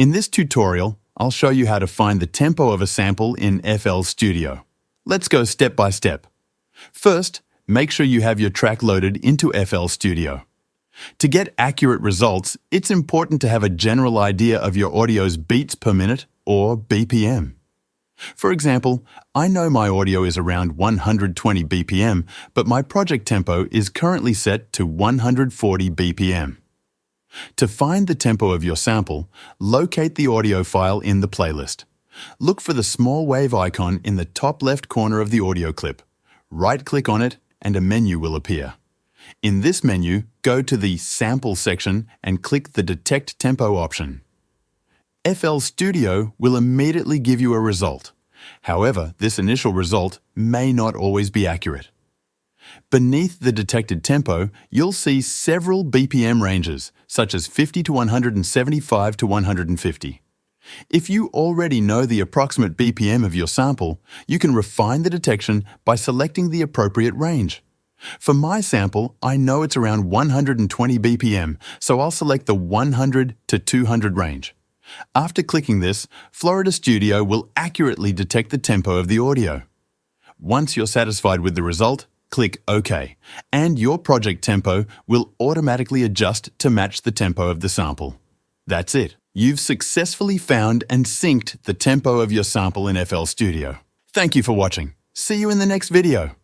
In this tutorial, I'll show you how to find the tempo of a sample in FL Studio. Let's go step by step. First, make sure you have your track loaded into FL Studio. To get accurate results, it's important to have a general idea of your audio's beats per minute, or BPM. For example, I know my audio is around 120 BPM, but my project tempo is currently set to 140 BPM. To find the tempo of your sample, locate the audio file in the playlist. Look for the small wave icon in the top left corner of the audio clip. Right-click on it and a menu will appear. In this menu, go to the Sample section and click the Detect Tempo option. FL Studio will immediately give you a result. However, this initial result may not always be accurate. Beneath the detected tempo, you'll see several BPM ranges, such as 50 to 175 to 150. If you already know the approximate BPM of your sample, you can refine the detection by selecting the appropriate range. For my sample, I know it's around 120 BPM, so I'll select the 100 to 200 range. After clicking this, Florida Studio will accurately detect the tempo of the audio. Once you're satisfied with the result, click OK, and your project tempo will automatically adjust to match the tempo of the sample. That's it. You've successfully found and synced the tempo of your sample in FL Studio. Thank you for watching. See you in the next video.